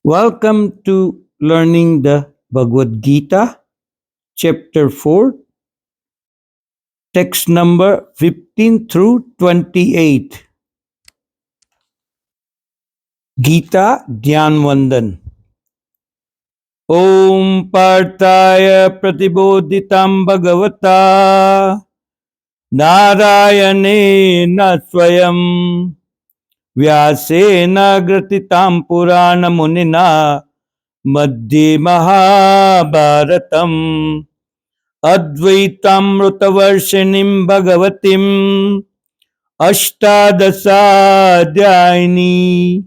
Welcome to learning the Bhagavad Gita, chapter 4, text number 15 through 28. Gita Dhyan Vandan. Om Partaya Pratibodhitam Bhagavata Narayane Swayam Vyasena Gratitam Purana Munina Madhye Mahabharatam Advaitamrutavarshiniം Bhagavatiम् Ashtadasādhyayini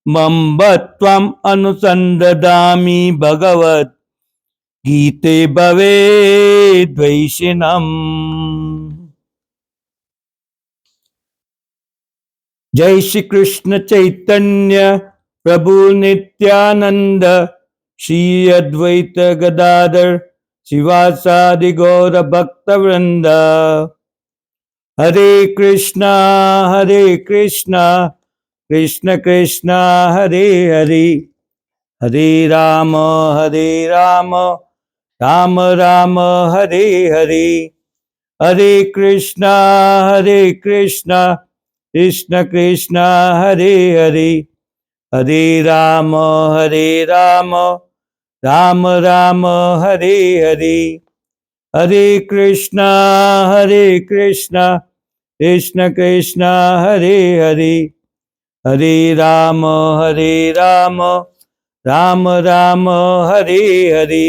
Mambatvam Anusandadami Bhagavat Gite Bhave Dvaishinam. Jai Shri Krishna Chaitanya Prabhu Nityananda Shri Advaita Gadadhar Sivasadi Gaura Bhakta Vrinda. Hare Krishna, Krishna Krishna, Hare Hare, Hare Rama, Rama Rama, Hare Hare, Hare Krishna, Krishna Krishna, Hare Hare, Hare Rama, Rama Rama, Hare Hare, Hare Krishna, Krishna Krishna, Hare Hare, Hare Rama, Rama Rama, Hare Hare.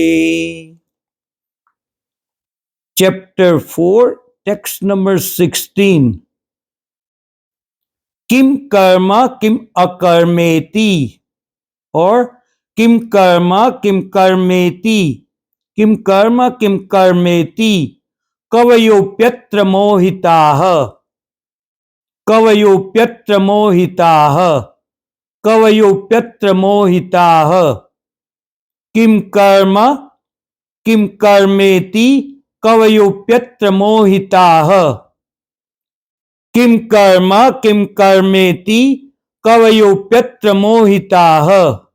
Chapter 4, text number 16. Kim karma kim akarmeti, or kim karma kim karmeti, kim karma kim karmeti, kavayopyatra mohitaha, kavayopyatra mohitaha, kavayopyatra mohitaha, kim karma kim karmeti, kavayopyatra mohitaha, kim karma kim karmeti, kavayopyatra mohitaha,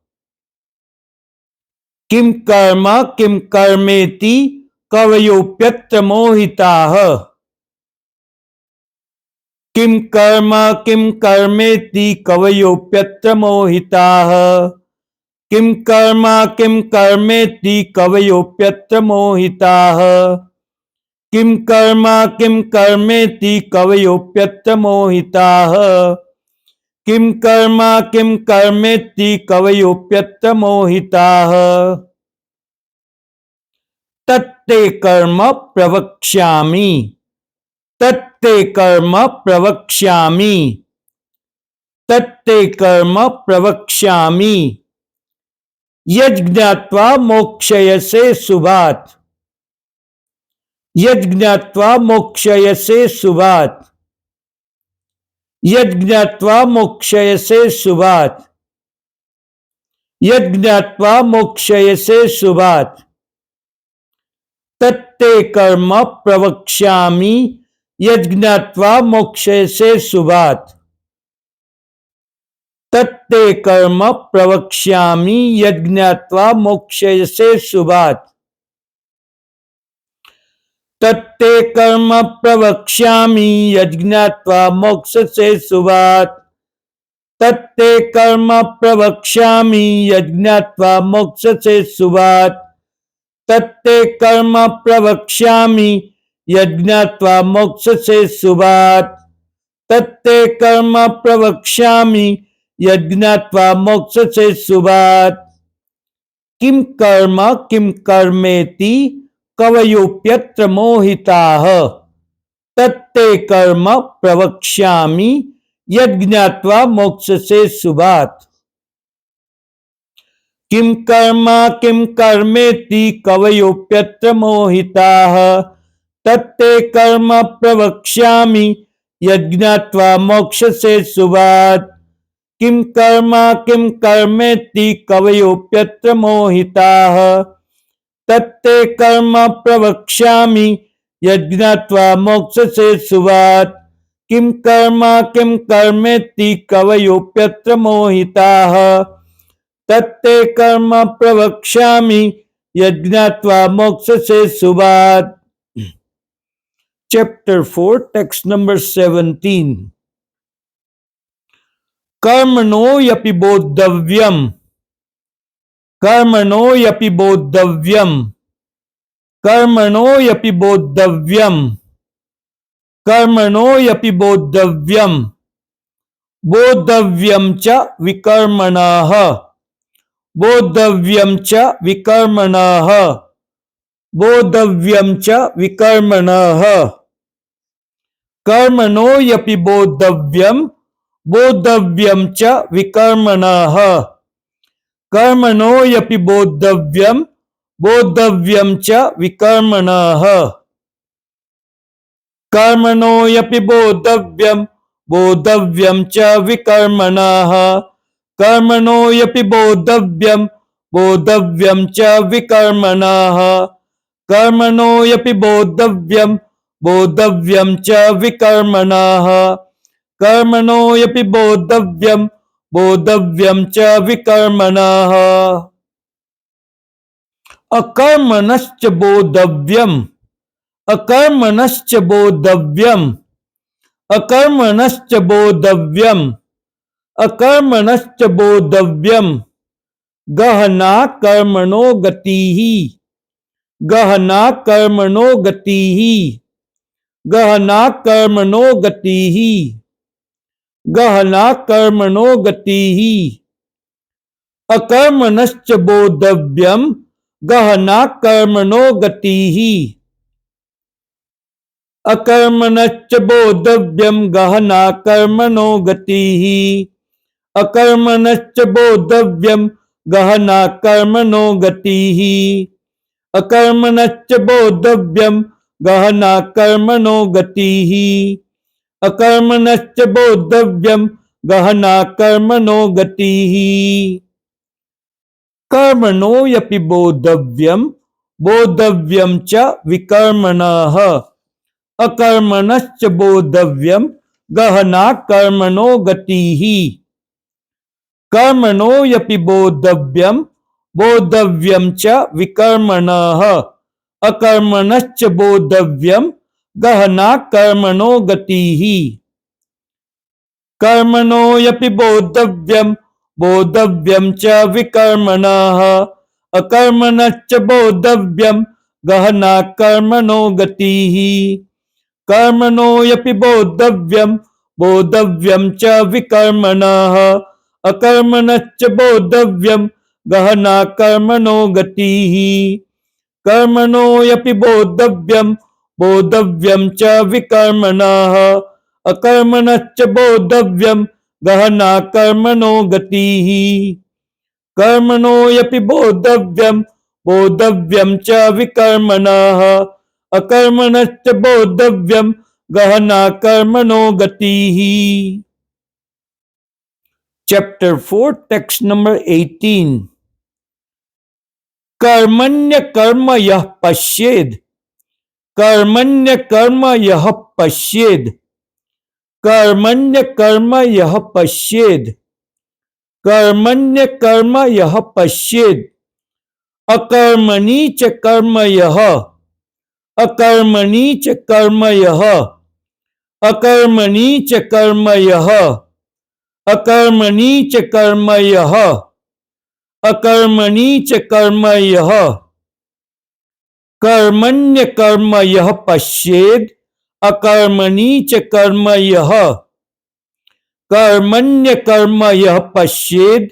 kim karma kim karmeti, kavayopyatra mohitaha, kim karma kim karmeti, kavayopyatra mohitaha, kim karma kim karmeti, kavayopyatra mohitaha, kim karma kim karmeti, kavayopyatra mohitaha, kim karma kim karmeti, kavayopyatra mohitaha, tatte karma pravakshami, tatte karma pravakshami, tatte karma pravakshami, yajñatva mokshayase subhat, yajñatva mokshayase subhat, yajñatva mokshayase subhat, yajñatva mokshayase subhat, tatte karma pravakshami, yajñatva mokshayase subhat, tatte karma pravakshami, yajñatva mokshayase subhat, tatte karma pravakshami, yajñatva mokshayase subhat, tatte karma pravakshami, yajñatva mokshayase subhat, tatte karma pravakshami, yajñatva mokshayase subhat, tatte karma pravakshami, yajñatva mokshayase subhat, kim karma kim karmeti, kavayopyatra mohitaha, tatte karma pravakshami, yajñatva mokshayase subhat, kim karma kim karmeti, kavayopyatra mohitaha, tatte karma pravakshami, yajñatva mokshayase subhat, kim karma kim karmeti, kavayopyatra mohitaha, tatte karma pravakshami, yajñatva mokshayase subhat, kim karma kim karmeti, kavayopyatra mohitaha, तत्ते कर्म प्रवक्ष्यामि यज्ञात्वा मोक्षसे सुभात्. Chapter 4, text number 17. कर्मणो यपि बोद्धव्यम, कर्मणो यपि बोद्धव्यम, कर्मणो यपि बोद्धव्यम, कर्मणो यपि बोद्धव्यम, बोद्धव्यम च विकर्मणः, बोद्धव्यम च विकर्मणः, बोद्धव्यम च विकर्मणः. कर्मणो यपि बोद्धव्यम, बोद्धव्यम च विकर्मणः, कर्मणो यपि बोद्धव्यम, बोद्धव्यम च विकर्मणः. कर्मणो यपि बोद्धव्यम, बोद्धव्यम च विकर्मणः, कर्मणो यपि बोद्धव्यम, बोद्धव्यम च विकर्मणः, कर्मणो यपि बोद्धव्यम, बोद्धव्यम च विकर्मणः, कर्मणो यपि बोद्धव्यम, बोद्धव्यम च विकर्मणः. अकर्मणश्च बोद्धव्यम, अकर्मणश्च बोद्धव्यम, अकर्मणश्च बोद्धव्यम, अकर्मणश्च बोद्धव्यम. गहना कर्मणो गतिः, गहना कर्मणो गतिः, गहना कर्मणो गतिः, गहना कर्मणो गतिः. अकर्मणश्च बोद्धव्यम, गहना कर्मणो गतिः, अकर्मणश्च बोद्धव्यम, गहना कर्मणो गतिः, अकर्मणश्च बोद्धव्यम, गहना कर्मणो गतिः, अकर्मणश्च बोद्धव्यम, गहना कर्मणो गतिः, अकर्मणश्च बोद्धव्यम, गहना कर्मणो गतिः. कर्मणो यपि बोद्धव्यम, बोद्धव्यम च विकर्मणः, अकर्मणश्च बोद्धव्यम, गहना कर्मणो गतिः. कर्मणो यपि बोद्धव्यम, बोद्धव्यम च विकर्मणः, अकर्मणश्च बोद्धव्यम, गहना कर्मणो गतिः. कर्मणो यपि बोद्धव्यम, बोद्धव्यम च विकर्मणः, अकर्मणश्च बोद्धव्यम, गहना कर्मणो गतिः. कर्मणो यपि बोद्धव्यम, बोद्धव्यम च विकर्मणः, अकर्मणश्च बोद्धव्यम, गहना कर्मणो गतिः. कर्मणो यपि बोद्धव्यम, बोद्धव्यम च विकर्मणः, अकर्मणश्च बोद्धव्यम, गहना कर्मणो गतिः. कर्मणो यपि बोद्धव्यम, बोद्धव्यम च विकर्मणः, अकर्मणश्च बोद्धव्यम, गहना कर्मणो गतिः. Chapter 4, text number 18. कर्मण्य कर्म यः पश्येद, कर्मण्य कर्म यः पश्येद, कर्मण्य कर्म यः पश्येद, कर्मण्य कर्म यः पश्येद. अकर्मणि च कर्म यः, अकर्मणि च कर्म यः, अकर्मणि च कर्म यः, अकर्मणि च कर्म यः, अकर्मणि च कर्म यः. कर्मण्य कर्म यः पश्येद, अकर्मणि च कर्म यः, कर्मण्य कर्म यः पश्येद,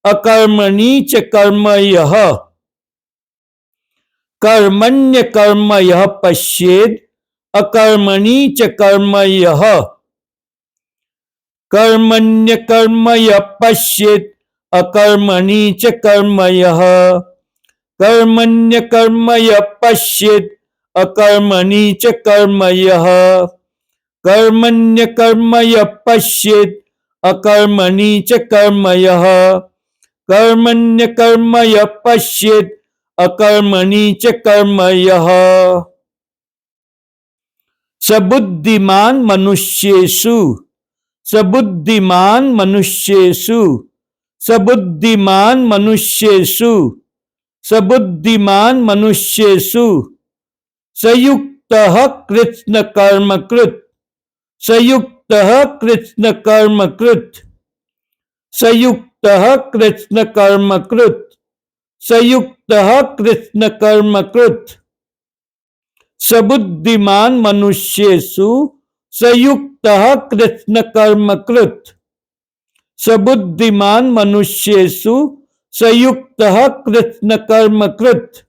अकर्मणि च कर्म यः. कर्मण्य कर्म यः पश्येद, अकर्मणि च कर्म यः, कर्मण्य कर्म यः पश्येद, अकर्मणि च कर्म यः, कर्मण्य कर्म यः पश्येद, अकर्मणि च कर्म यः, कर्मण्य कर्म यः पश्येद, अकर्मणि च कर्म यः, कर्मण्य कर्म यः पश्येद, अकर्मणि च कर्म यः. सबुद्धिमान मनुष्येषु, सबुद्धिमान मनुष्येषु, सबुद्धिमान मनुष्येषु सबुद्धिमान मनुष्येषु संयुक्तः कृत्स्न कर्मकृत् संयुक्तः कृत्स्न कर्मकृत् संयुक्तः कृत्स्न कर्मकृत् संयुक्तः कृत्स्न कर्मकृत् सबुद्धिमान मनुष्येषु संयुक्तः कृत्स्न कर्मकृत् सबुद्धिमान मनुष्येषु संयुक्तः कृत्स्न कर्मकृत्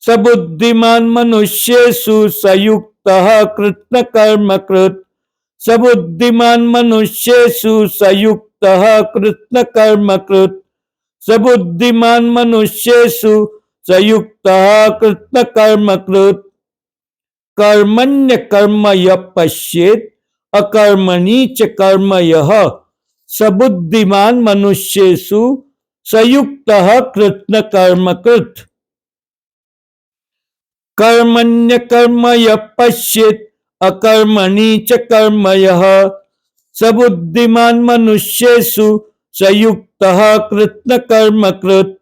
सबुद्धिमान मनुष्येषु संयुक्तः कृत्स्न कर्मकृत् सबुद्धिमान मनुष्येषु संयुक्तः कृत्स्न कर्मकृत् सबुद्धिमान मनुष्येषु संयुक्तः कृत्स्न कर्मकृत् कर्मण्य कर्म यः पश्येत् अकर्मणि च कर्म यः सबुद्धिमान मनुष्येषु संयुक्तः कृत्स्न कर्मकृत् कर्मण्य कर्म यः पश्येत् अकर्मणि च कर्म यः सबुद्धिमान मनुष्येषु संयुक्तः कृत्स्न कर्मकृत्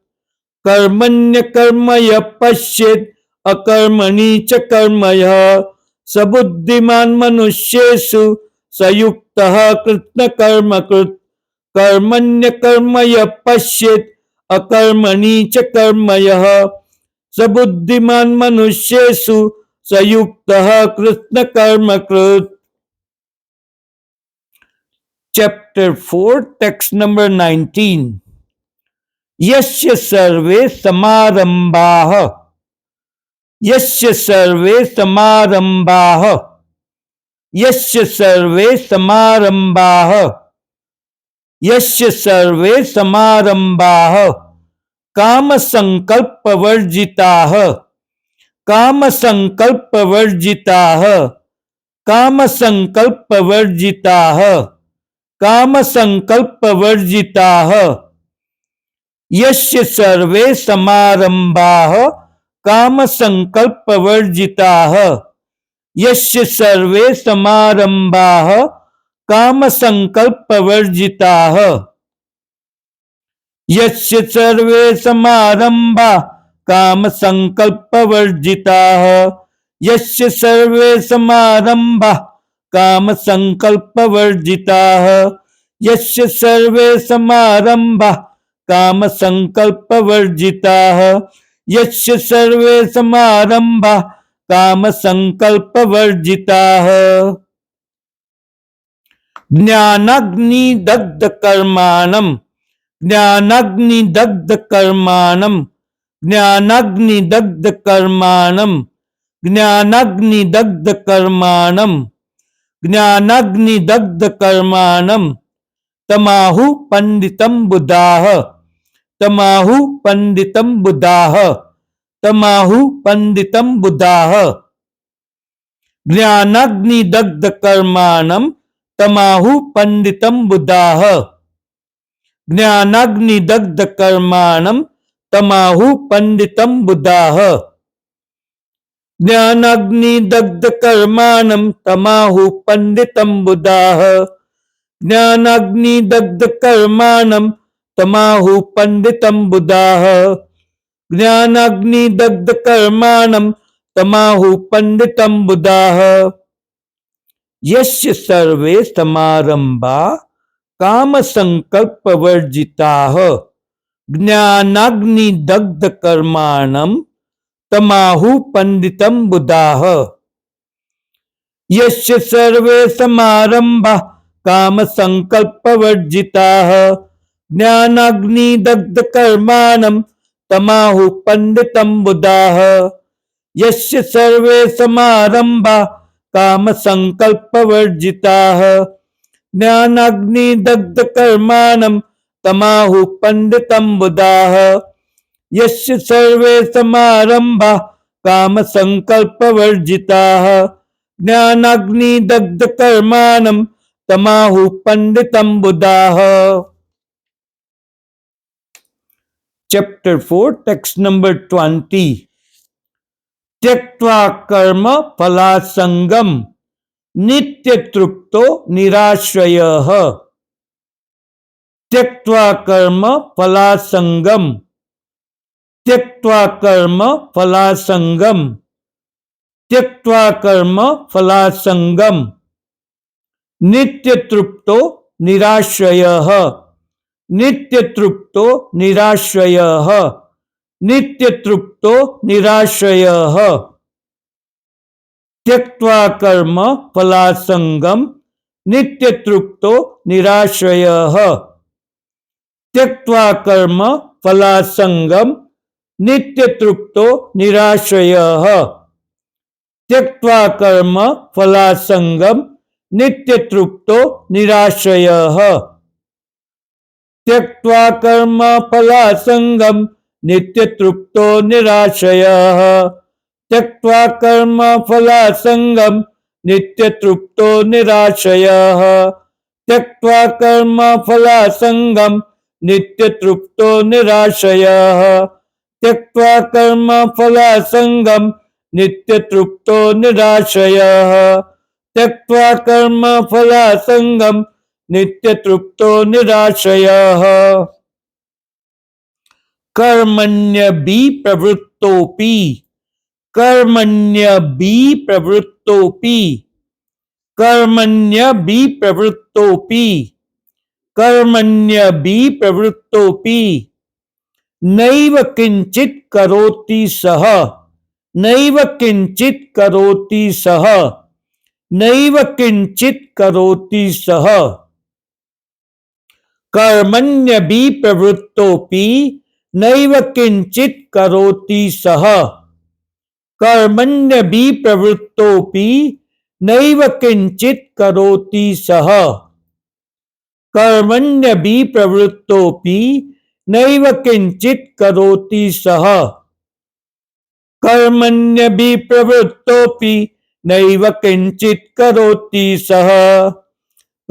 कर्मण्य कर्म यः पश्येत् अकर्मणि च कर्म यः सबुद्धिमान मनुष्येषु संयुक्तः कृत्स्न कर्मकृत् कर्मण्य कर्म यः पश्येत् अकर्मणि च कर्म यः सबुद्धिमान मनुष्येषु संयुक्तः कृत्स्न कर्मकृत् Chapter 4, text number 19. यस्य सर्वे समारंभाः यस्य सर्वे समारंभाः यस्य सर्वे समारंभाः यस्य सर्वे समारंभाः काम संकल्प वर्जिताः काम संकल्प वर्जिताः काम संकल्प वर्जिताः काम संकल्प वर्जिताः यस्य सर्वे समारंभाः काम संकल्प वर्जिताः यस्य सर्वे समारंभाः काम संकल्प वर्जिताः यस्य सर्वे समारंभा काम संकल्प वर्जिताः यस्य सर्वे समारंभा काम संकल्प वर्जिताः यस्य सर्वे समारंभा काम संकल्प वर्जिताः यस्य सर्वे समारंभा काम संकल्प वर्जिताः ज्ञानाग्नि दग्ध कर्माणम् ज्ञानाग्नि दग्ध कर्माणम् ज्ञानाग्नि दग्ध कर्माणम् ज्ञानाग्नि दग्ध कर्माणम् ज्ञानाग्नि दग्ध कर्माणम् तमाहु पंडितम बुधाः तमाहु पंडितम बुधाः तमाहु पंडितम बुधाः ज्ञानाग्नि दग्ध कर्माणम् तमाहु पंडितम बुधाः ज्ञानाग्नि दग्ध कर्माणम् तमाहु पंडितम बुधाः ज्ञानाग्नि दग्ध कर्माणम् तमाहु पंडितम बुधाः ज्ञानाग्नि दग्ध कर्माणम् तमाहु पंडितम बुधाः ज्ञानाग्नि दग्ध कर्माणम् तमाहु पंडितम बुधाः यस्य सर्वे समारंभा काम संकल्प वर्जिताः ज्ञानाग्नि दग्ध कर्माणम् तमाहु पंडितम बुधाः यस्य सर्वे समारंभा काम संकल्प वर्जिताः ज्ञानाग्नि दग्ध कर्माणम् तमाहु पंडितम बुधाः यस्य सर्वे समारंभा काम संकल्प वर्जिताः ज्ञानाग्नि दग्ध कर्माणम् तमाहु पंडितम बुधाः यस्य सर्वे समारंभा काम संकल्प वर्जिताः ज्ञानाग्नि दग्ध कर्माणम् तमाहु पंडितम बुधाः Chapter 4, text number 20. त्यक्त्वा कर्म फलासंगम नित्य तृप्तो निराश्रयः त्यक्त्वा कर्म फलासंगम, त्यक्त्वा कर्म फलासंगम, त्यक्त्वा कर्म फलासंगम। नित्यतृप्तो निराश्रयः, नित्यतृप्तो निराश्रयः, नित्यतृप्तो निराश्रयः। त्यक्त्वा कर्म फलासंगम, नित्यतृप्तो निराश्रयः, त्यक्त्वा कर्म फलासंगम, नित्यतृप्तो निराश्रयः, त्यक्त्वा कर्म फलासंगम, नित्यतृप्तो निराश्रयः, त्यक्त्वा कर्म फलासंगम, नित्यतृप्तो निराश्रयः, त्यक्त्वा कर्म फलासंगम, नित्यतृप्तो निराश्रयः, त्यक्त्वा कर्म फलासंगम, नित्यतृप्तो निराश्रयः, त्यक्त्वा कर्म फलासंगम, नित्यतृप्तो निराश्रयः, त्यक्त्वा कर्म फलासंगम, नित्यतृप्तो निराश्रयः। कर्मण्यभि प्रवृत्तोपि, कर्मण्यभि प्रवृत्तोपि, कर्मण्यभि प्रवृत्तोपि, कर्मण्यभि प्रवृत्तोपि। नैव किंचित् करोति सः, नैव किंचित् करोति सः, नैव किंचित् करोति सः। कर्मण्यभि प्रवृत्तोपि नैव किंचित् करोति सः, कर्मण्यभि प्रवृत्तोपि नैव किंचित् करोति सः, कर्मण्यभि प्रवृत्तोपि नैव किंचित् करोति सः, कर्मण्यभि प्रवृत्तोपि नैव किंचित् करोति सः,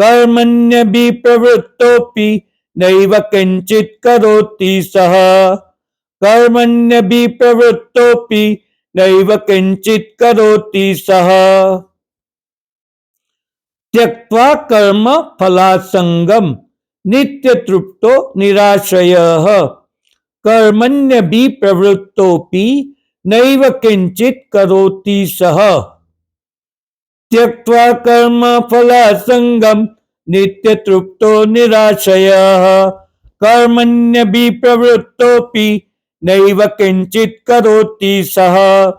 कर्मण्यभि प्रवृत्तोपि नैव किंचित् करोति सः, कर्मण्यभि प्रवृत्तोपि नैव किंचित् करोति सः। त्यक्त्वा कर्म फलासंगम, नित्यतृप्तो निराश्रयः, कर्मण्यभि प्रवृत्तोपि नैव किंचित् करोति सः। त्यक्त्वा कर्म फलासंगम, नित्यतृप्तो निराश्रयः, कर्मण्यभि प्रवृत्तोपि नैव किंचित् करोति सः।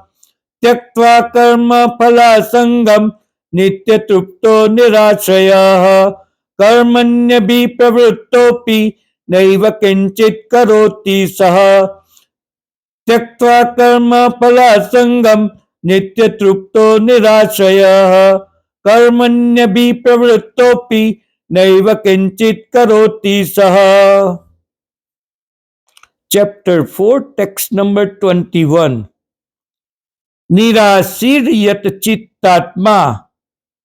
त्यक्त्वा कर्म फलासंगम, नित्यतृप्तो निराश्रयः, कर्मण्यभि प्रवृत्तोपि नैव किंचित् करोति सः। त्यक्त्वा कर्म फलासंगम, नित्यतृप्तो निराश्रयः, कर्मण्यभि प्रवृत्तोपि नैव किंचित् करोति सः। Chapter 4, text number 21. निराशीर्यत चित्तात्मा,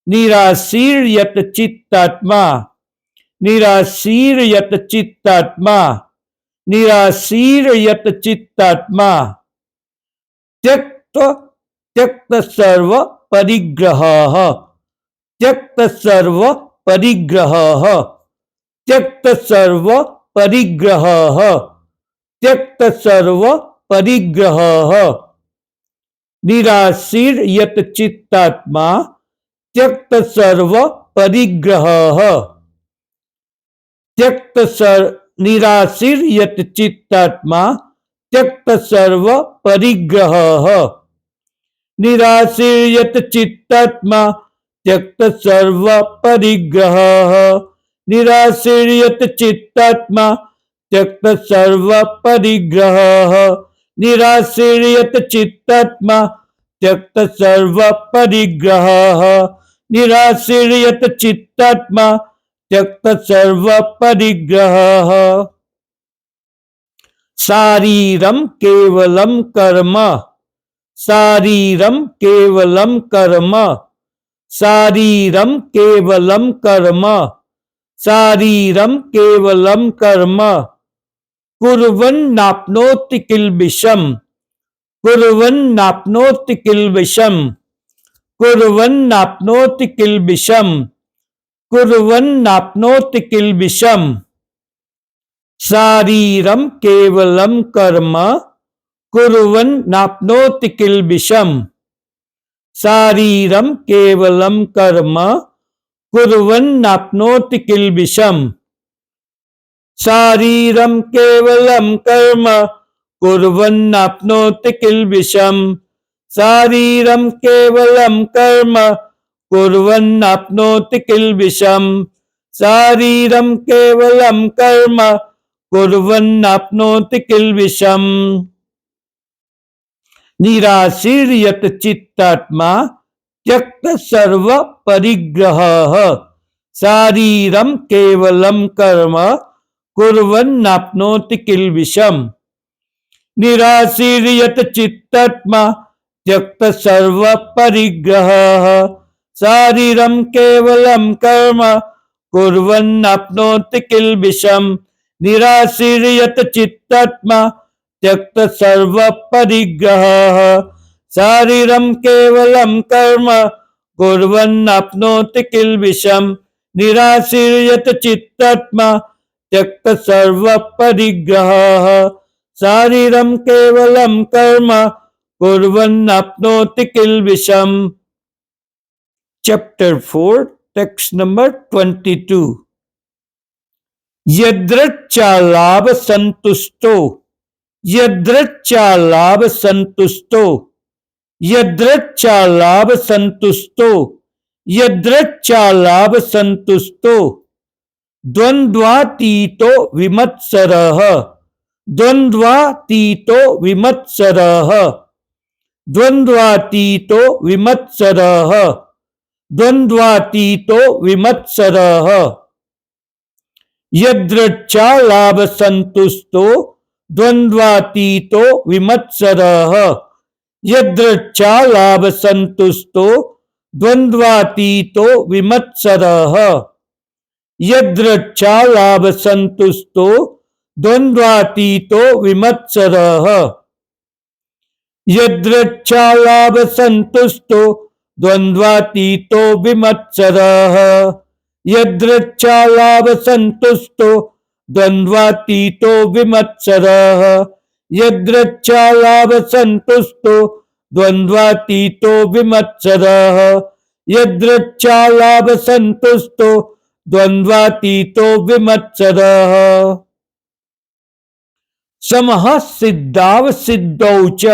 निराशीर्यत चित्तात्मा, निराशीर्यत चित्तात्मा, निराशीर्यत चित्तात्मा। त्यक्त त्यक्त सर्व परिग्रहः, त्यक्त सर्व परिग्रहः, त्यक्त सर्व परिग्रहः, त्यक्त सर्व परिग्रहः। निराशीर्यत चित्तात्मा, त्यक्त सर्व परिग्रहः, त्यक्त निराशीर्यत चित्तात्मा, त्यक्त सर्व परिग्रहः, निराशीर्यत चित्तात्मा, त्यक्त सर्व परिग्रहः, निराशीर्यत चित्तात्मा, त्यक्त सर्व परिग्रहः, निराशीर्यत चित्तात्मा, त्यक्त सर्व परिग्रहः, निराशीर्यत चित्तात्मा, त्यक्त सर्व परिग्रहः। शारीरम केवलम कर्म, शारीरम केवलम कर्म, शारीरम केवलम कर्म, शारीरम केवलम कर्म। कुर्वन्नाप्नोति किल्बिषम्, कुर्वन्नाप्नोति किल्बिषम्, कुर्वन्नाप्नोति किल्बिषम्, कुर्वन्नाप्नोति किल्बिषम्। शारीरम केवलम कर्म कुर्वन् नाप्नोति किल्बिषम्। शारीरम केवलम कर्म कुर्वन् नाप्नोति किल्बिषम्। शारीरम केवलम कर्म कुर्वन् नाप्नोति किल्बिषम्। शारीरम केवलम कर्म कुर्वन् नाप्नोति किल्बिषम्। शारीरम केवलम कर्म कुर्वन् नाप्नोति किल्बिषम्। निराशीर्यत चित्तात्मा त्यक्त सर्व परिग्रहः। शारीरम केवलम कर्म कुर्वन् नाप्नोति किल्बिषम्। निराशीर्यत चित्तात्मा त्यक्त सर्व परिग्रहः। शारीरम केवलम कर्म कुर्वन् नाप्नोति किल्बिषम्। निराशीर्यत चित्तात्मा त्यक्त सर्व परिग्रहः। शारीरम केवलम कर्म कुर्वन् नाप्नोति किल्बिषम्। निराशीर्यत चित्तात्मा त्यक्त सर्व परिग्रहः। शारीरम केवलम कर्म कुर्वन् नाप्नोति किल्बिषम्। Chapter 4, text number 22. यद्रच्छालाभ संतुष्टो। यद्रच्छालाभ संतुष्टो। यद्रच्छालाभ संतुष्टो। यद्रच्छालाभ संतुष्टो। द्वन्द्वातीतो विमत्सरः। द्वन्द्वातीतो विमत्सरः। द्वन्द्वातीतो विमत्सरः। द्वन्द्वातीतो विमत्सरः। यद्रच्छालाभ संतुष्टो द्वन्द्वातीतो विमत्सरः। यद्रच्छालाभ संतुष्टो द्वन्द्वातीतो विमत्सरः। यद्रच्छालाभ संतुष्टो द्वन्द्वातीतो विमत्सरः। यद्रच्छालाभ संतुष्टो द्वन्द्वातीतो विमत्सरः। यद्रच्छालाभ संतुष्टो द्वन्द्वातीतो विमत्सरः। यद्रच्छालाभ संतुष्टो द्वन्द्वातीतो विमत्सरः। यद्रच्छालाभ संतुष्टो द्वन्द्वातीतो विमत्सरः। समः सिद्धाव सिद्धौ च।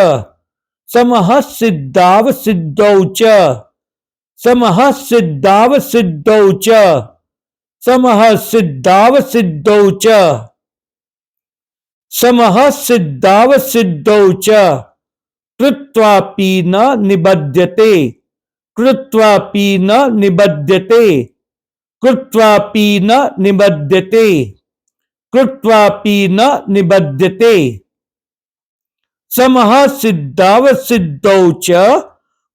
समः सिद्धाव सिद्धौ च। समः सिद्धाव सिद्धौ च। समः सिद्धाव सिद्धौ च। समः सिद्धाव सिद्धौ च। कृत्वापि न निबध्यते। कृत्वापि न निबध्यते। कृत्वापि न निबध्यते। कृत्वापि न निबध्यते। समः सिद्धाव सिद्धौ च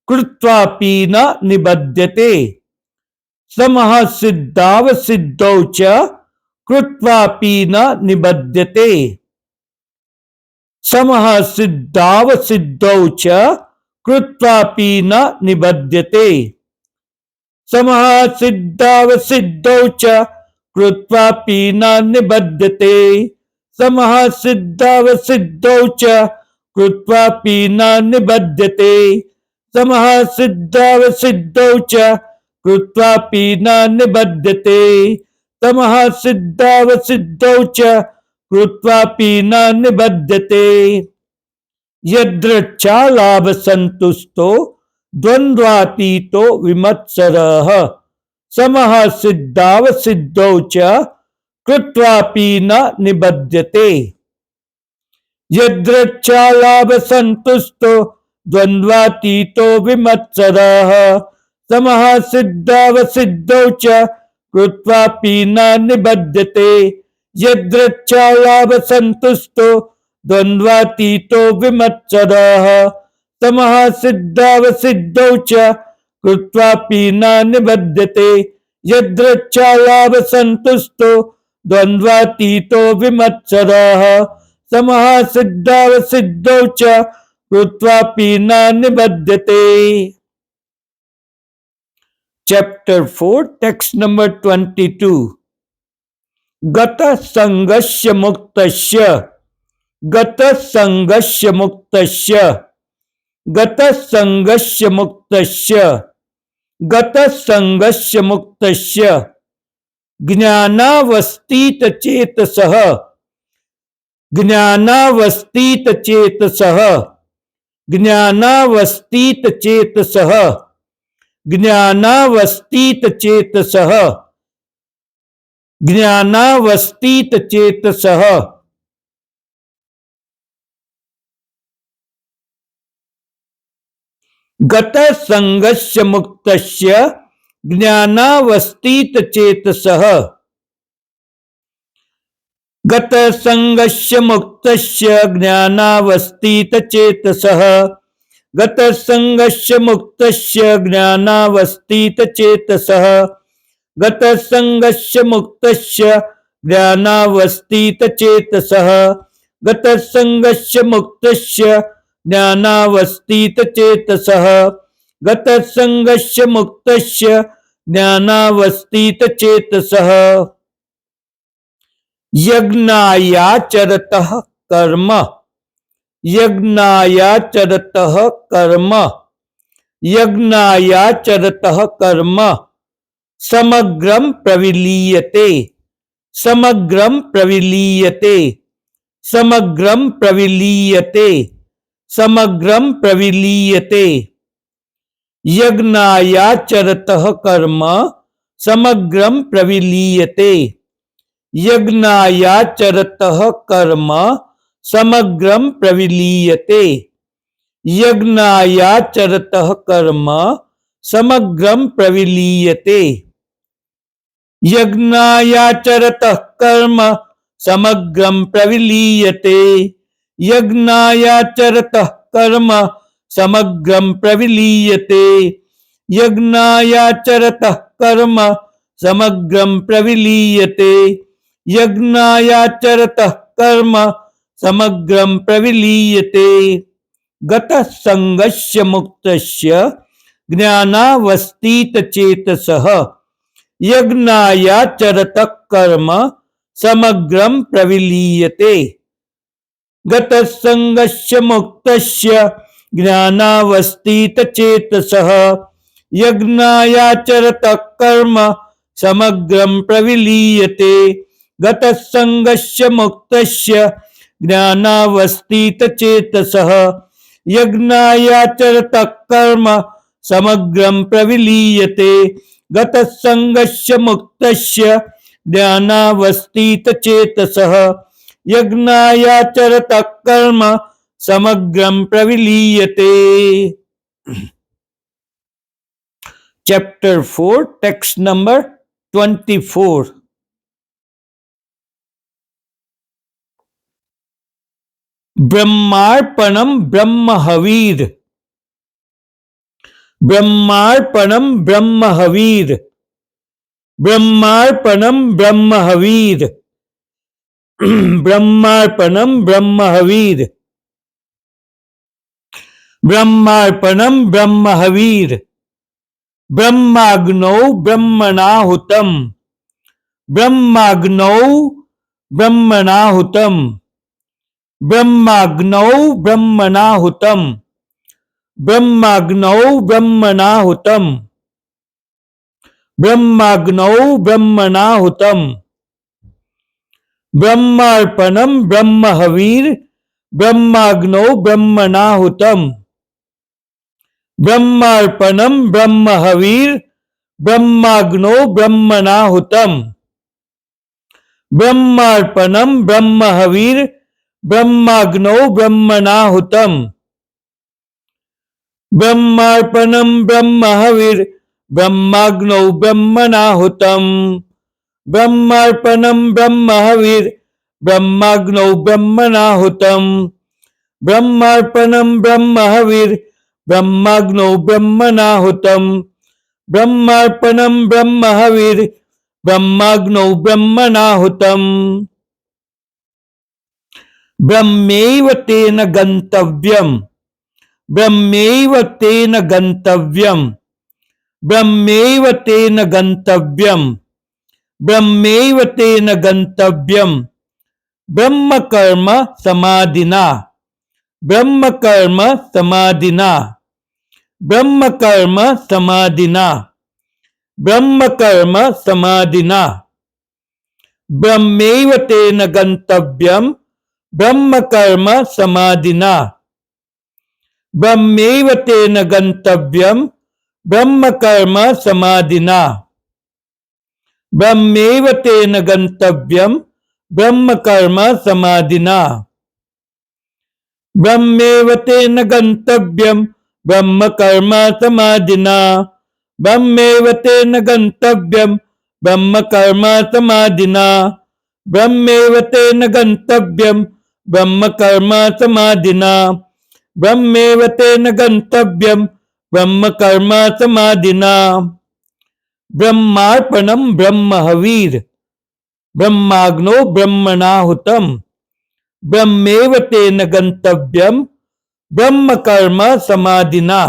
कृत्वापि न निबध्यते। समः सिद्धाव सिद्धौ च कृत्वापि न निबध्यते। समः सिद्धाव सिद्धौ च कृत्वापि न निबध्यते। समः सिद्धाव सिद्धौ च कृत्वापि न निबध्यते। समः सिद्धाव सिद्धौ च कृत्वापि न निबध्यते। समः सिद्धाव सिद्धौ च कृत्वापि न निबध्यते। समः सिद्धाव सिद्धौ च कृत्वापि न निबध्यते। यद्रच्छालाभ संतुष्टो द्वन्द्वातीतो विमत्सरः। समः सिद्धाव सिद्धौ च कृत्वापि न निबध्यते। यद्रच्छालाभ संतुष्टो द्वन्द्वातीतो विमत्सरः। समः सिद्धाव सिद्धौ च कृत्वापि न निबध्यते। यद्रच्छालाभ संतुष्टो द्वन्द्वातीतो विमत्सरः। समः सिद्धाव सिद्धौ च कृत्वापि न निबध्यते। यद्रच्छालाभ संतुष्टो द्वन्द्वातीतो विमत्सरः। समः सिद्धाव सिद्धौ च कृत्वापि न निबध्यते। Chapter 4, text number 22. गतः संगस्य मुक्तस्य, गतः संगस्य मुक्तस्य, गतः संगस्य मुक्तस्य, गतः संगस्य मुक्तस्य। ज्ञानावस्थित चेतसः, ज्ञानावस्थित चेतसः, ज्ञानावस्थित चेतसः, ज्ञानावस्थित चेतसः, ज्ञानावस्थित चेतसः। गतः संगस्य मुक्तस्य ज्ञानावस्थित चेतसः, गतः संगस्य मुक्तस्य ज्ञानावस्थित चेतसः, गतः संगस्य मुक्तस्य ज्ञानावस्थित चेतसः, गतः संगस्य मुक्तस्य ज्ञानावस्थित चेतसः, गतः संगस्य मुक्तस्य ज्ञानावस्थित चेतसः, गतः संगस्य मुक्तस्य ज्ञानावस्थित चेतसः। यज्ञायाचरतः कर्म, यज्ञायाचरतः कर्म, यज्ञायाचरतः कर्म समग्रं प्रविलीयते, समग्रं प्रविलीयते, समग्रं प्रविलीयते, समग्रं प्रविलीयते। यज्ञायाचरतः कर्म समग्रं प्रविलीयते, यज्ञायाचरतः कर्म समग्रं प्रविलीयते, यज्ञायाचरतः कर्म समग्रं प्रविलीयते, यज्ञायाचरतः कर्म समग्रं प्रविलीयते, यज्ञायाचरतः कर्म समग्रं प्रविलीयते, यज्ञायाचरतः कर्म समग्रं प्रविलीयते, यज्ञायाचरतः कर्म समग्रं प्रविलीयते। गतः संगस्य मुक्तस्य ज्ञानावस्थित चेतसः, यज्ञायाचरतः कर्म समग्रं प्रविलीयते, गतः संगस्य मुक्तस्य ज्ञानावस्थित चेतसः, यज्ञायाचरतः कर्म समग्रं प्रविलीयते, गतः संगस्य मुक्तस्य ज्ञानावस्थित चेतसः, यज्ञायाचरतः कर्म समग्रं प्रविलीयते, गतः संगस्य मुक्तस्य ज्ञानावस्थित चेतसः, यज्ञायाचरतः कर्म समग्रं प्रविलीयते। Chapter 4, text number 24. ब्रह्मार्पणम ब्रह्म हवीर, ब्रह्मार्पणम ब्रह्म हवीर, ब्रह्मार्पणम ब्रह्म हवीर, ब्रह्मार्पणम ब्रह्म हवीर, ब्रह्मार्पणम ब्रह्म हवीर, ब्रह्माग्नौ ब्रह्मणाहुतम, ब्रह्माग्नौ ब्रह्मणाहुतम, ब्रह्माग्नौ ब्रह्मणाहुतम, ब्रह्माग्नौ ब्रह्मणाहुतम, ब्रह्माग्नौ ब्रह्मणाहुतम, ब्रह्मार्पणम ब्रह्म हवीर, ब्रह्माग्नौ ब्रह्मणाहुतम, ब्रह्मार्पणम ब्रह्म हवीर, ब्रह्माग्नौ ब्रह्मणाहुतम, ब्रह्मार्पणम ब्रह्म हवीर, ब्रह्माग्नौ ब्रह्मणाहुतम, ब्रह्मार्पणम ब्रह्म हवीर, ब्रह्माग्नौ ब्रह्मणाहुतम, ब्रह्मार्पणम ब्रह्म हवीर, ब्रह्माग्नौ ब्रह्मणाहुतम, ब्रह्मार्पणम ब्रह्म हवीर, ब्रह्माग्नौ ब्रह्मणाहुतम, ब्रह्मार्पणम ब्रह्म हवीर, ब्रह्माग्नौ ब्रह्मणाहुतम। ब्रह्मैव तेन गन्तव्यम्, ब्रह्मैव तेन गन्तव्यम्, ब्रह्मैव तेन गन्तव्यम्, ब्रह्मैव तेन गन्तव्यम् ब्रह्म कर्म समाधिना ब्रह्म कर्म समाधिना ब्रह्म कर्म समाधिना ब्रह्म कर्म समाधिना ब्रह्मैव तेन गन्तव्यम् ब्रह्म कर्म समाधिना ब्रह्मैव तेन गन्तव्यम् ब्रह्म कर्म समाधिना ब्रह्मैव तेन गन्तव्यम् ब्रह्म कर्म समाधिना ब्रह्मैव तेन गन्तव्यम् ब्रह्म कर्म समाधिना ब्रह्मैव तेन गन्तव्यम् ब्रह्म कर्म समाधिना ब्रह्मैव तेन गन्तव्यम् ब्रह्म कर्म समाधिना ब्रह्मैव तेन गन्तव्यम् ब्रह्म कर्म समाधिना ब्रह्मार्पणम् ब्रह्महविः ब्रह्माग्नो ब्रह्मणाहुतम् ब्रह्मैव तेन गन्तव्यम् ब्रह्म कर्म समाधिना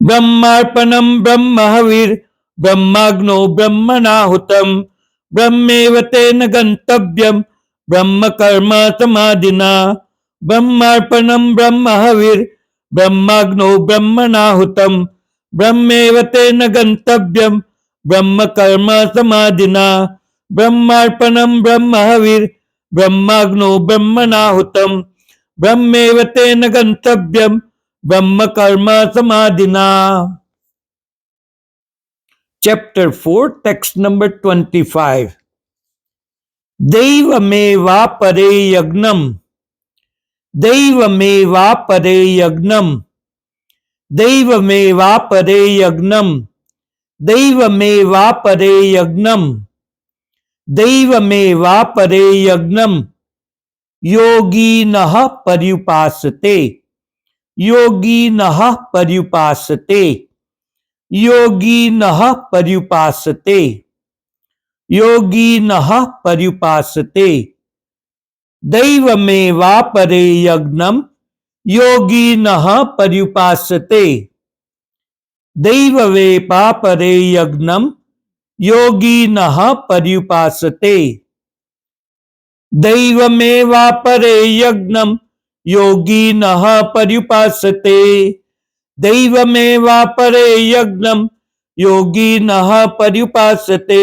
ब्रह्मार्पणम् ब्रह्महविः ब्रह्माग्नो ब्रह्मणाहुतम् ब्रह्मैव तेन गन्तव्यम् ब्रह्म कर्म समाधिना ब्रह्मार्पणम् ब्रह्महविः ब्रह्माग्नो ब्रह्मणाहुतम् ब्रह्मैव तेन गन्तव्यम् ब्रह्म कर्म समाधिना ब्रह्मार्पणम् ब्रह्महविः ब्रह्माग्नो ब्रह्मणाहुतम् ब्रह्मैव तेन गन्तव्यम् ब्रह्म कर्म समाधिना. Chapter 4, text number 25. दैवमेवापरे यज्ञम् दैवमेवापरे यज्ञम् दैवमेवापरे यज्ञम् दैवमेवापरे यज्ञम् दैवमेवापरे यज्ञम् योगिनः पर्युपासते योगिनः पर्युपासते योगिनः पर्युपासते योगिनः पर्युपासते दैवमेवापरे यज्ञम् योगिनः पर्युपासते दैवमेवापरे यज्ञम् योगिनः पर्युपासते दैवमेवापरे यज्ञम् योगिनः पर्युपासते दैवमेवापरे यज्ञम् योगिनः पर्युपासते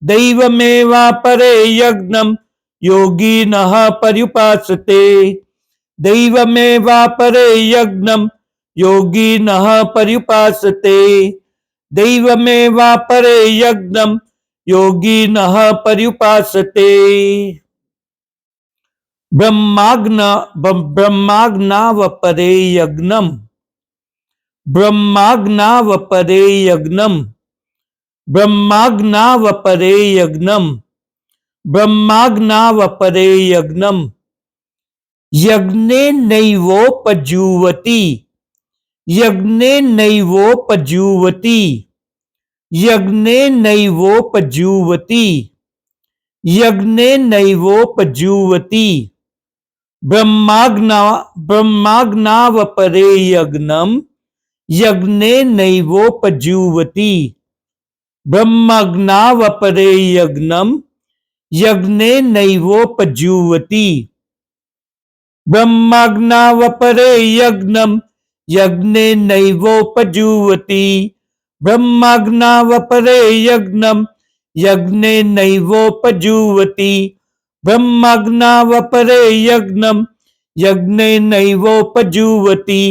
दैवमेवापरे यज्ञम् योगिनः पर्युपासते दैवमेवापरे यज्ञम् योगिनः पर्युपासते दैवमेवापरे यज्ञम् योगिनः पर्युपासते ब्रह्माग्नावपरे यज्ञम् ब्रह्माग्नावपरे यज्ञम् ब्रह्माग्नावपरे यज्ञम् ब्रह्माग्नावपरे यज्ञम् यज्ञेनैवोपजुह्वति यज्ञेनैवोपजुह्वति यज्ञेनैवोपजुह्वति यज्ञेनैवोपजुह्वति ब्रह्माग्नावपरे यज्ञम् यज्ञेनैवोपजुह्वति ब्रह्माग्नावपरे यज्ञम् यज्ञेनैवोपजुह्वति ब्रह्माग्नावपरे यज्ञम् यज्ञेनैवोपजुह्वति ब्रह्माग्नावपरे यज्ञम् यज्ञेनैवोपजुह्वति ब्रह्माग्नावपरे यज्ञम् यज्ञेनैवोपजुह्वति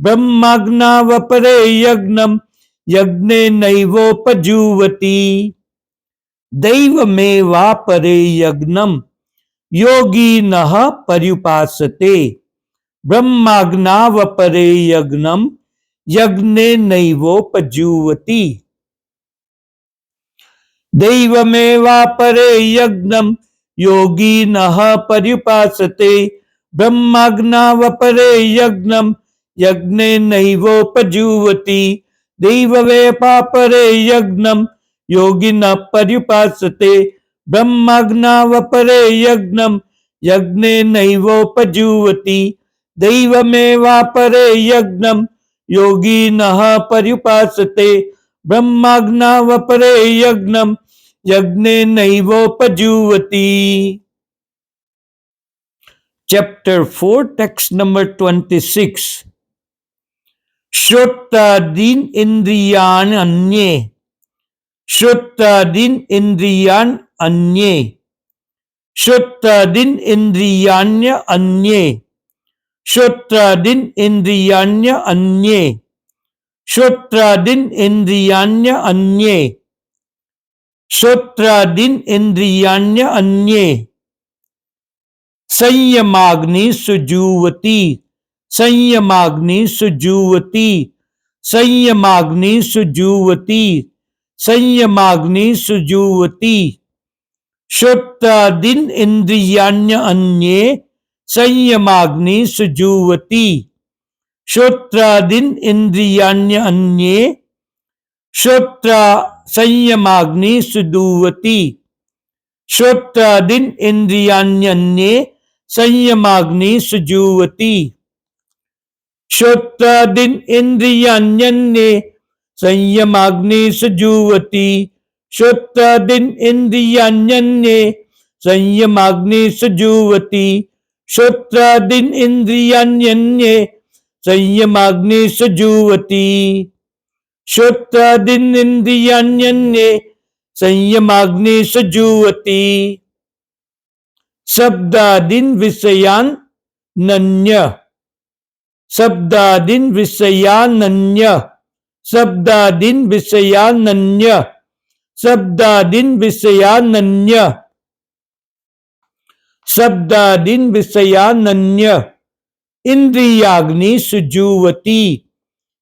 ब्रह्माग्नावपरे यज्ञम् यज्ञेनैवोपजुह्वति दैवमेवापरे यज्ञम् योगिनः पर्युपासते ब्रह्माग्नावपरे यज्ञम् यज्ञेनैवोपजुह्वति दैवमेवापरे यज्ञम् योगिनः पर्युपासते ब्रह्माग्नावपरे यज्ञम् यज्ञेनैवोपजुह्वति दैवमेवापरे यज्ञम् योगिनः पर्युपासते ब्रह्माग्नावपरे यज्ञम् यज्ञेनैवोपजुह्वति दैवमेवापरे यज्ञम् योगिनः पर्युपासते ब्रह्माज्ञावपरे यज्ञं यज्ञेनैवोपजीवति. Chapter 4, text number 26. श्रोत्रादीन इंद्रियान अन्ये. श्रोत्रादीन इंद्रियान अन्ये. श्रोत्रादीन इंद्रियाण्य अन्ये. श्रोत्रादीन इंद्रियाण्य अन्ये. श्रोत्रादीन इंद्रियाण्य अन्ये. श्रोत्रादीन इंद्रियाण्य अन्ये. संयमाग्नि सुजुवति. संयमाग्नि सुजुवति. संयमाग्नि सुजुवति. संयमाग्नि सुजुवति. श्रोत्रादीन इंद्रियाण्य अन्ये. संयमाग्नि सुजुवति. श्रोत्रादीन इंद्रियाण्य अन्ये. श्रोत्रा संयमाग्नि सुजुवति. श्रोत्रादीन इंद्रियाण्यन्ये. संयमाग्नि सुजुवति. श्रोत्रादीन इंद्रियाण्यन्ये. संयमाग्नि सुजुवति. श्रोत्रादीन इंद्रियाण्यन्ये. संयमाग्नि सुजुवति. श्रोत्रादीन इंद्रियाण्यन्ये. संयमाग्नि सुजुवति. श्रोत्रादीन इंद्रियाण्यन्ये. संयमाग्नि सुजुवति. शब्दादीन विषयान नन्य. शब्दादीन विषयानन्य. शब्दादीन विषयानन्य. शब्दादीन विषयानन्य. शब्दादीन विषयानन्य. इंद्रियाग्नि सुजुवति.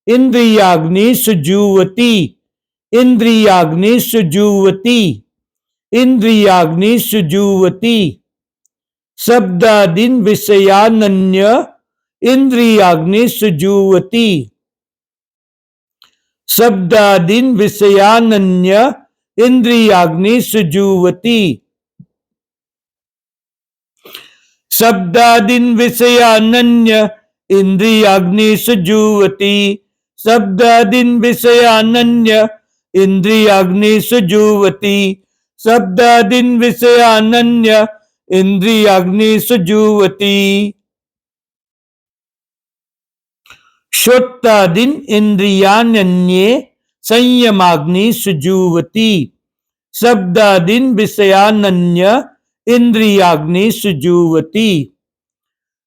इंद्रियाग्नि सुजुवति. इंद्रियाग्नि सुजुवति. इंद्रियाग्नि सुजुवति. शब्दादीन विषयानन्य. इंद्रियाग्नि सुजुवति. शब्दादीन विषयानन्य. इंद्रियाग्नि सुजुवति. शब्दादीन विषयानन्य. इंद्रियाग्नि सुजुवति. शब्दादीन विषयानन्य. इंद्रियाग्नि सुजुवति. शब्दादीन विषयानन्य. इंद्रियाग्नि सुजुवति. श्रोत्रादीन इंद्रियाण्यन्ये. संयमाग्नि सुजुवति. शब्दादीन विषयानन्य. इंद्रियाग्नि सुजुवति.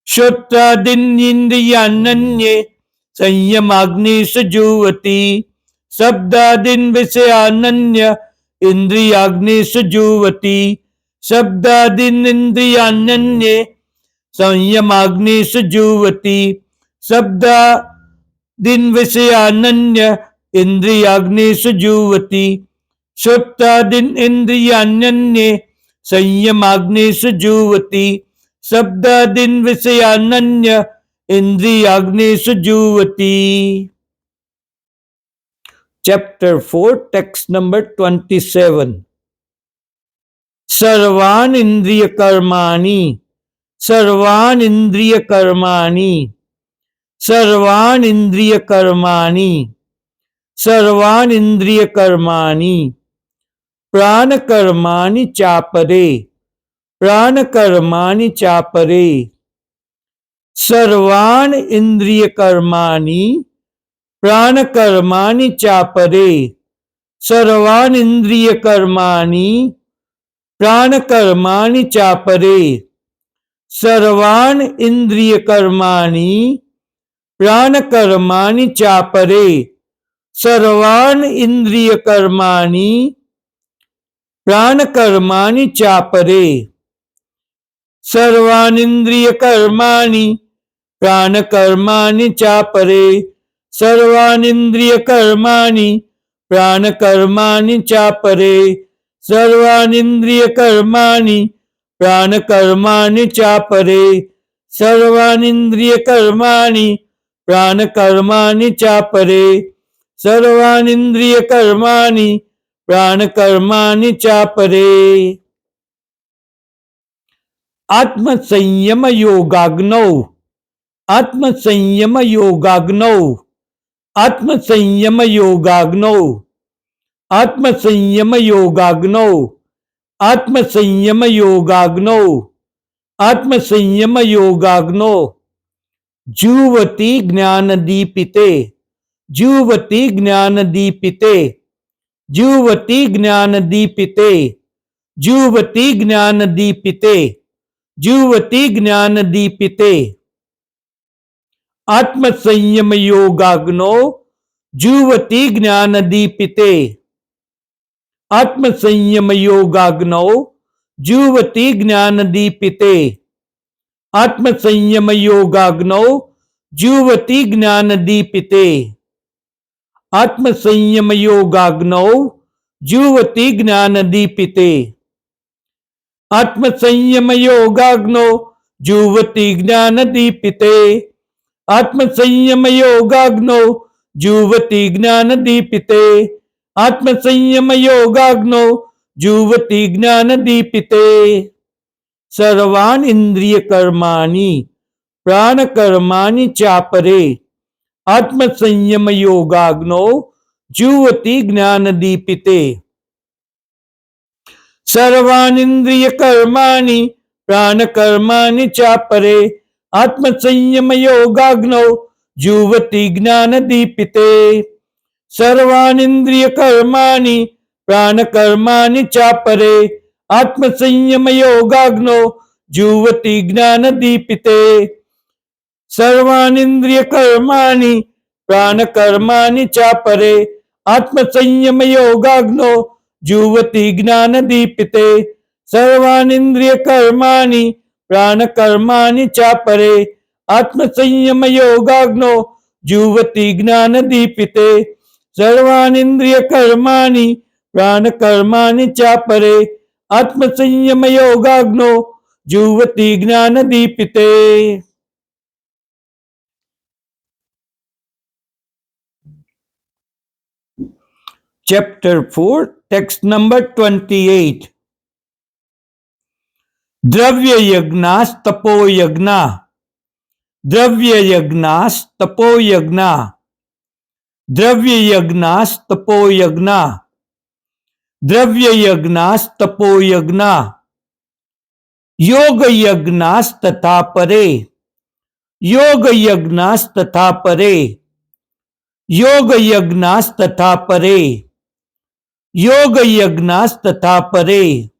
श्रोत्रादीन इंद्रियाण्यन्ये. संयमाग्नि सुजुवति. शब्दादीन विषयानन्य. इंद्रियाग्नि सुजुवति. शब्दादीन इंद्रियाण्यन्ये. संयमाग्नि सुजुवति. शब्दादीन विषयानन्य. इंद्रियाग्नि सुजुवति. श्रोत्रादीन इंद्रियाण्यन्ये. संयमाग्नि सुजुवति. शब्दादीन विषयानन्य. इंद्रियाग्नि सुजुवति. Chapter 4, text number 27. सर्वान इंद्रिय कर्माणि. सर्वान इंद्रिय कर्माणि. सर्वान इंद्रिय कर्माणि. सर्वान इंद्रिय कर्माणि. प्राण कर्माणि चापरे. प्राण कर्माणि चापरे. सर्वान इंद्रिय कर्माणि. प्राण कर्माणि चापरे. सर्वान इंद्रिय कर्माणि. प्राण कर्माणि चापरे. सर्वान इंद्रिय कर्माणि. प्राण कर्माणि चापरे. सर्वान इंद्रिय कर्माणि. प्राण कर्माणि चापरे. सर्वान इंद्रिय कर्माणि. प्राण कर्माणि चापरे. सर्वान इंद्रिय कर्माणि. प्राण कर्माणि चापरे. सर्वान इंद्रिय कर्माणि. प्राण कर्माणि चापरे. सर्वान इंद्रिय कर्माणि. प्राण कर्माणि चापरे. सर्वान इंद्रिय कर्माणि. प्राण कर्माणि चापरे. आत्म संयम योगाग्नौ. आत्म संयम योगाग्नौ. आत्म संयम योगाग्नौ. आत्मसंयम योगाग्नौ, आत्मसंयम योगाग्नौ, आत्मसंयम योगाग्नौ। जुवति ज्ञानदीपिते, जुवति ज्ञानदीपिते, जुवति ज्ञानदीपिते, जुवति ज्ञानदीपिते, जुवति ज्ञानदीपिते। आत्मसंयम योगाग्नो जुवति ज्ञानदीपिते, आत्मसंयम योगाग्नो जुवति ज्ञानदीपिते, आत्मसंयम योगाग्नो जुवति ज्ञानदीपिते, आत्मसंयम योगाग्नो जुवति ज्ञानदीपिते, आत्मसंयम योगाग्नो जुवति ज्ञानदीपिते, आत्मसंयम योगाग्नो जुवति ज्ञानदीपिते, आत्मसंयम योगाग्नो जुवति ज्ञानदीपिते। सर्वान् इंद्रिय कर्माणि प्राण कर्माणि चापरे, आत्मसंयम योगाग्नो जुवति ज्ञानदीपिते। सर्वान् इंद्रिय कर्माणि प्राण कर्माणि चापरे, आत्मसंयम योगाग्नो जुवति ज्ञानदीपिते। सर्वान् इंद्रिय कर्माणि प्राण कर्माणि चापरे, आत्मसंयम योगाग्नो जुवति ज्ञानदीपिते। सर्वान् इंद्रिय कर्माणि प्राण कर्माणि चापरे, आत्मसंयम योगाग्नो जुवति ज्ञानदीपिते। सर्वान् इंद्रिय कर्माणि प्राण कर्माणि चापरे, आत्मसंयम योगाग्नो जुवति ज्ञानदीपिते। सर्वान् इंद्रिय कर्माणि प्राण कर्माणि चापरे, आत्मसंयम योगाग्नो जुवति ज्ञानदीपिते। Chapter 4, text number 28. द्रव्य यज्ञास तपो यज्ञा, द्रव्य यज्ञास तपो यज्ञा, द्रव्य यज्ञास तपो यज्ञा, द्रव्य यज्ञास तपो यज्ञा। योग यज्ञास तथा परे, योग यज्ञास तथा परे, योग यज्ञास तथा परे, योग यज्ञास तथा परे,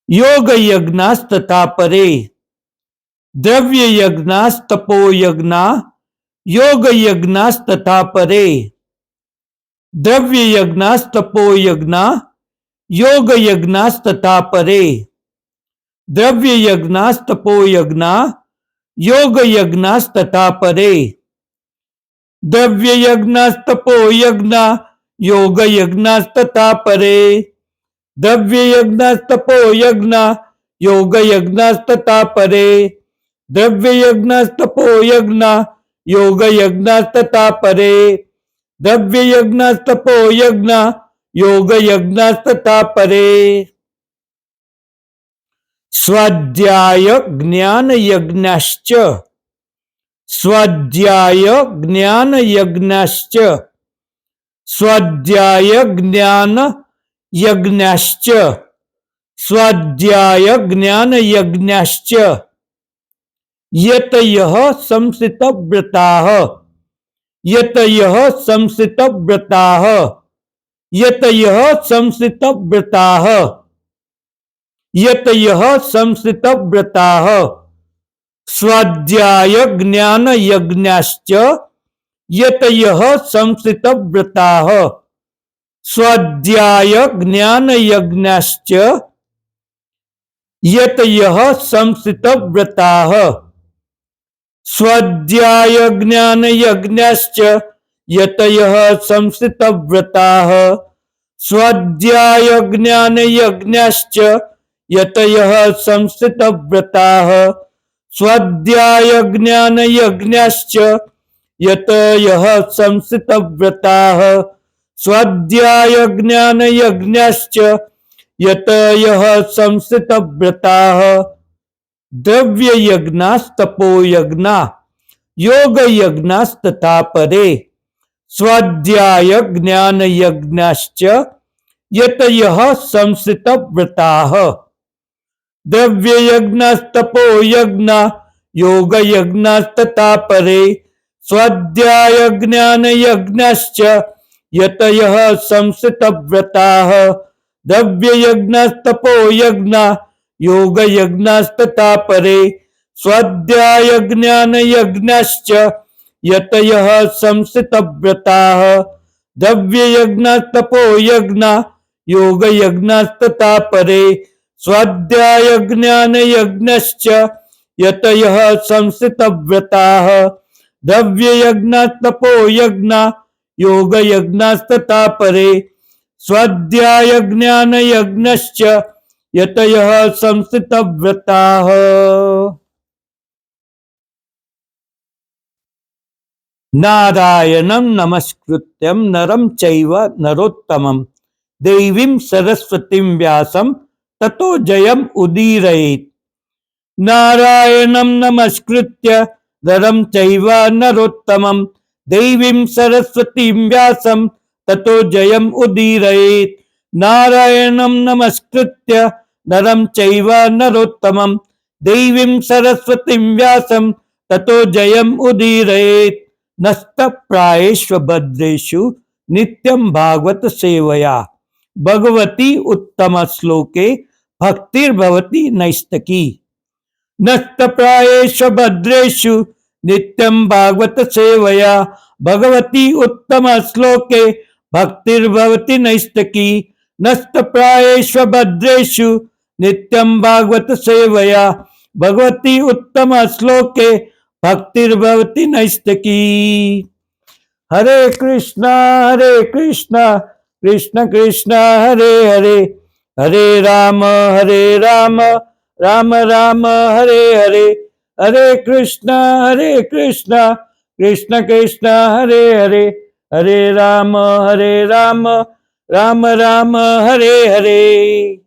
योग यज्ञास तथा परे। द्रव्य यज्ञास तपो यज्ञा, योग यज्ञास तथा परे, द्रव्य यज्ञास तपो यज्ञा, योग यज्ञास तथा परे, द्रव्य यज्ञास तपो यज्ञा, योग यज्ञास तथा परे, द्रव्य यज्ञास तपो यज्ञा, योग यज्ञास तथा परे, द्रव्य यज्ञास तपो यज्ञा, योग यज्ञास तथा परे, द्रव्य यज्ञास तपो यज्ञा, योग यज्ञास तथा परे, द्रव्य यज्ञास तपो यज्ञा, योग यज्ञास तथा परे। स्वाध्याय ज्ञान यज्ञश्च, स्वाध्याय ज्ञान यज्ञश्च, स्वाध्याय ज्ञान यज्ञश्च, स्वाध्याय ज्ञान यज्ञश्च। यतयः संसितव्रताः, यतयः संसितव्रताः, यतयः संसितव्रताः, यतयः संसितव्रताः। स्वाध्याय ज्ञान यज्ञश्च, यतयः संसितव्रताः, स्वाध्याय ज्ञान यज्ञश्च, यतयः संसितव्रताः। स्वाध्याय ज्ञान यज्ञश्च, यतयः संसितव्रताः, स्वाध्याय ज्ञान यज्ञश्च, यतयः संसितव्रताः, स्वाध्याय ज्ञान यज्ञश्च, यतयः संसितव्रताः, स्वाध्याय ज्ञान यज्ञश्च, यतयः संसितव्रताः। द्रव्य यज्ञास्तपो यज्ञा, योग यज्ञास्तथा परे, स्वाध्याय ज्ञान यज्ञश्च यतयः संस्थितव्रताः द्रव्य यज्ञस्तपो यज्ञ योग यज्ञस्तथा परे स्वाध्याय ज्ञान यज्ञश्च यतयः संस्थितव्रताः द्रव्य यज्ञस्तपो यज्ञ योग यज्ञस्तथा परे स्वाध्याय ज्ञान यज्ञश्च यतयः संस्थितव्रताः द्रव्य यज्ञस्तपो यज्ञ योग यज्ञस्तथा परे स्वाध्याय ज्ञान यज्ञश्च यतयः संस्थितव्रताः द्रव्य यज्ञस्तपो यज्ञ योग यज्ञस्तथा परे स्वाध्याय ज्ञान यज्ञश्च यतयः संस्थितव्रताः। नारायणं नमस्कृत्यं नरं चैव नरोत्तमं देवीं सरस्वतीं व्यासं ततो जयम् उदीरयेत्। नारायणं नमस्कृत्य नरं चैव नरोत्तमं देवीं सरस्वतीं व्यासं ततो जयम् उदीरयेत्। नारायणं नमस्कृत्य नरं चैव नरोत्तमं देवीं सरस्वतीं व्यासं ततो जयम् उदीरयेत्। नस्तप्रायेषु भद्रेषु नित्यं भागवत सेवया भगवती उत्तम श्लोके भक्तिर्भवति नैष्तकी। नस्तप्रायेषु भद्रेषु नित्यं भागवत सेवया भगवती उत्तम श्लोके भक्तिर्भवति नैष्तकी। नस्तप्रायेषु भद्रेषु नित्यं भागवत सेवया भगवती उत्तम श्लोके भक्तिर्भवति नैष्तकी। हरे कृष्णा कृष्ण कृष्ण हरे हरे हरे राम राम राम हरे हरे हरे कृष्णा कृष्ण कृष्ण हरे हरे हरे राम राम राम हरे हरे।